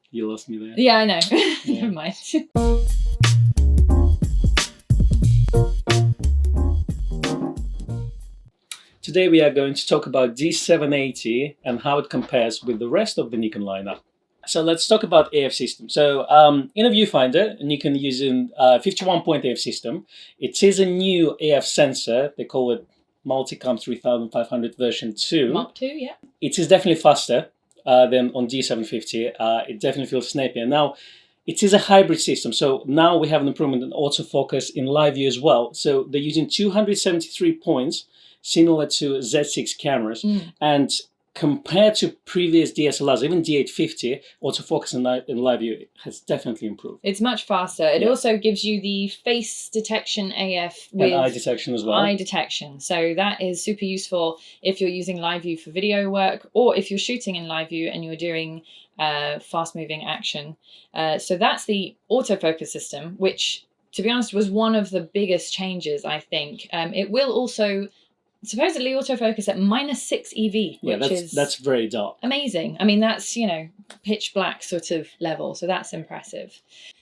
You lost me there. Yeah, I know. Yeah. Never mind. Today we are going to talk about D780 and how it compares with the rest of the Nikon lineup. So let's talk about AF system. So in a viewfinder, Nikon using 51-point AF system. It is a new AF sensor. They call it Multicam 3500 version 2. Mark 2, yeah. It is definitely faster than on D750. It definitely feels snappier. Now, it is a hybrid system. So now we have an improvement in autofocus in live view as well. So they're using 273 points, similar to Z6 cameras. And compared to previous DSLRs, even D850, autofocus in live view has definitely improved. It's much faster. It also gives you the face detection AF with and eye detection as well. Eye detection. So that is super useful if you're using live view for video work, or if you're shooting in live view and you're doing fast moving action. So that's the autofocus system, which, to be honest, was one of the biggest changes, I think. It will also supposedly autofocus at -6 EV, which that's very dark. Amazing. I mean, that's, you know, pitch black sort of level, so that's impressive.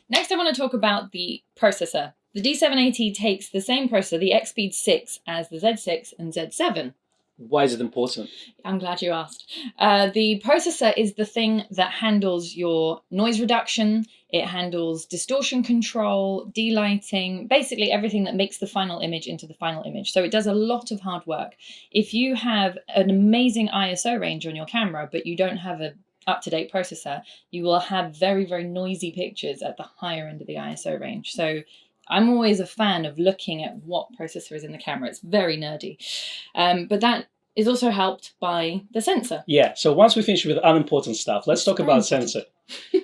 Next, I want to talk about the processor. The D780 takes the same processor, the X-Speed 6, as the Z6 and Z7. Why is it important? I'm glad you asked. The processor is the thing that handles your noise reduction. It handles distortion control, delighting, basically everything that makes the final image into the final image. So it does a lot of hard work. If you have an amazing ISO range on your camera, but you don't have an up-to-date processor, you will have very, very noisy pictures at the higher end of the ISO range. So I'm always a fan of looking at what processor is in the camera. It's very nerdy. But that is also helped by the sensor. Yeah, so once we finish with unimportant stuff, let's talk about sensor.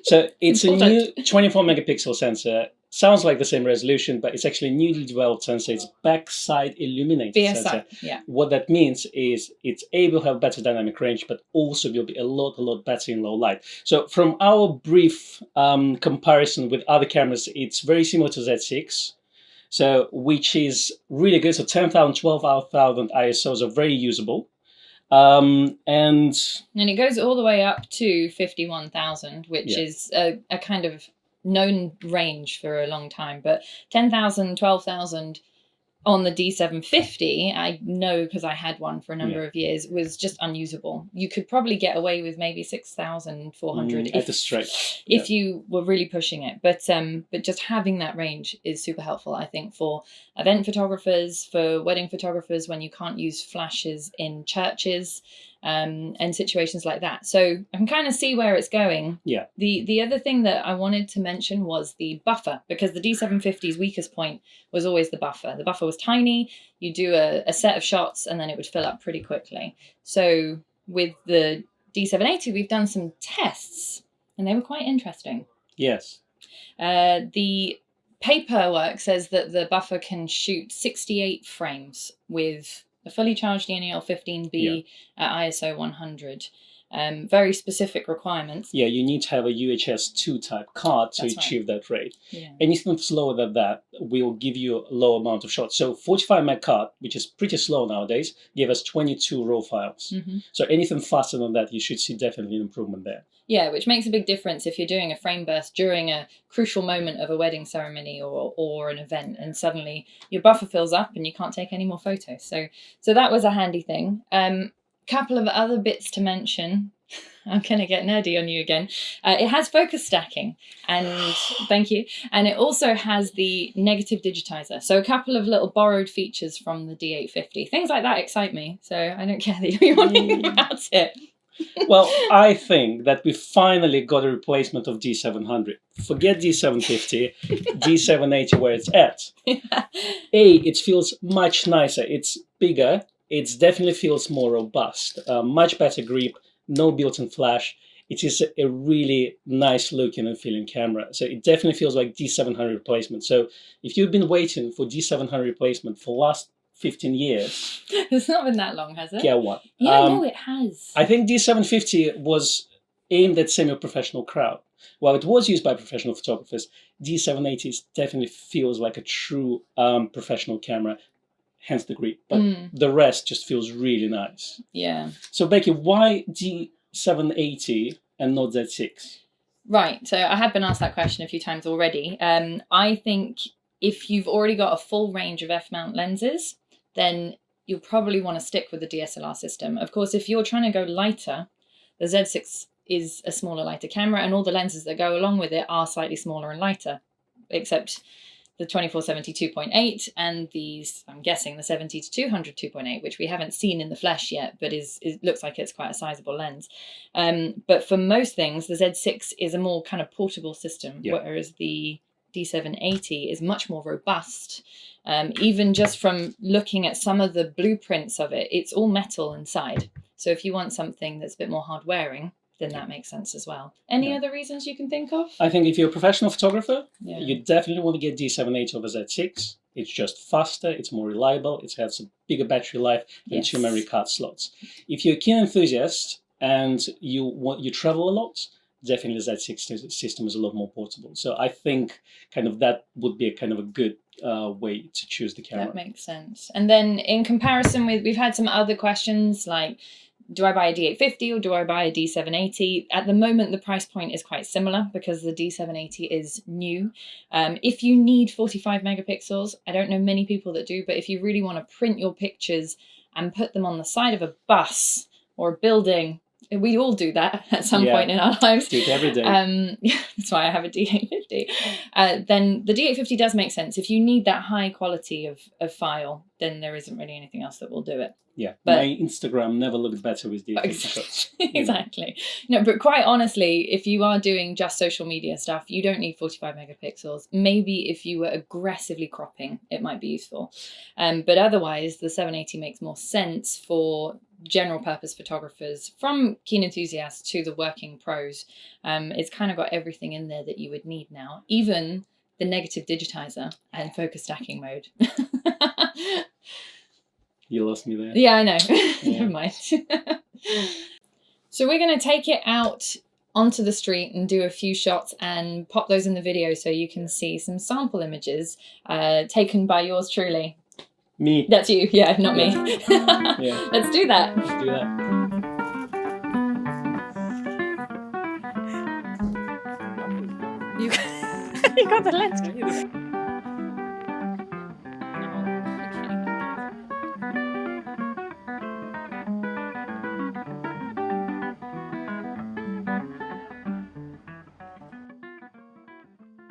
So it's a new 24 megapixel sensor. Sounds like the same resolution, but it's actually a newly developed sensor. It's backside illuminated sensor. Yeah. What that means is it's able to have better dynamic range, but also will be a lot better in low light. So from our brief comparison with other cameras, it's very similar to Z6, so which is really good. So 10,000, 12,000 ISOs are very usable. And it goes all the way up to 51,000, which is a kind of known range for a long time, but 10,000, 12,000 on the D750, I know because I had one for a number of years, was just unusable. You could probably get away with maybe 6,400 at the stretch if you were really pushing it. But just having that range is super helpful, I think, for event photographers, for wedding photographers, when you can't use flashes in churches, and situations like that. So I can kind of see where it's going. Yeah. The other thing that I wanted to mention was the buffer, because the D750's weakest point was always the buffer. The buffer was tiny. You do a set of shots and then it would fill up pretty quickly. So with the D780, we've done some tests and they were quite interesting. Yes. The paperwork says that the buffer can shoot 68 frames with a fully charged ENEL-15B at ISO 100. Very specific requirements. Yeah, you need to have a UHS 2 type card to achieve that rate. Yeah. Anything slower than that will give you a low amount of shots. So 45 meg card, which is pretty slow nowadays, gave us 22 raw files. So anything faster than that, you should see definitely an improvement there. Yeah, which makes a big difference if you're doing a frame burst during a crucial moment of a wedding ceremony or an event, and suddenly your buffer fills up and you can't take any more photos. So that was a handy thing. Couple of other bits to mention. I'm going to get nerdy on you again. It has focus stacking, and thank you. And it also has the negative digitizer. So a couple of little borrowed features from the D850. Things like that excite me. So I don't care that you're wondering about it. Well, I think that we finally got a replacement of D700. Forget D750, D780 where it's at. It feels much nicer. It's bigger. It definitely feels more robust. Much better grip, no built-in flash. It is a really nice looking and feeling camera. So it definitely feels like D700 replacement. So if you've been waiting for D700 replacement for the last 15 years. It's not been that long, has it? Get one. Yeah, no, it has. I think D750 was aimed at semi-professional crowd. While it was used by professional photographers, D780 definitely feels like a true professional camera, hence the grip. But the rest just feels really nice. Yeah. So Becky, why D780 and not Z6? Right. So I have been asked that question a few times already. I think if you've already got a full range of f-mount lenses, then you'll probably want to stick with the DSLR system. Of course, if you're trying to go lighter, the Z6 is a smaller, lighter camera, and all the lenses that go along with it are slightly smaller and lighter, except the 2470 2.8 and these, I'm guessing, the 70 to 200 2.8, which we haven't seen in the flesh yet, but it looks like it's quite a sizable lens. But for most things, the Z6 is a more kind of portable system, whereas the D780 is much more robust. Even just from looking at some of the blueprints of it, it's all metal inside. So if you want something that's a bit more hard wearing, then that makes sense as well. Any other reasons you can think of? I think if you're a professional photographer, you definitely want to get D780 over Z6. It's just faster, it's more reliable, it has a bigger battery life and 2 memory card slots. If you're a keen enthusiast and you travel a lot, definitely the Z6 system is a lot more portable. So I think kind of that would be a kind of a good way to choose the camera. That makes sense. And then in comparison with, we've had some other questions like, do I buy a D850 or do I buy a D780? At the moment, the price point is quite similar because the D780 is new. If you need 45 megapixels, I don't know many people that do, but if you really want to print your pictures and put them on the side of a bus or a building, we all do that at some point in our lives. Do it every day. That's why I have a D850. Then the D850 does make sense. If you need that high quality of file, then there isn't really anything else that will do it. Yeah, but my Instagram never looked better with D850 shots. Exactly. No, but quite honestly, if you are doing just social media stuff, you don't need 45 megapixels. Maybe if you were aggressively cropping, it might be useful. But otherwise, the 780 makes more sense for general purpose photographers, from keen enthusiasts to the working pros. It's kind of got everything in there that you would need now, even the negative digitizer and focus stacking mode. You lost me there. Yeah, I know. Never mind. So we're going to take it out onto the street and do a few shots and pop those in the video so you can see some sample images taken by yours truly. Me. That's you, yeah, not me. Yeah. Let's do that. Let's do that. You got the lens.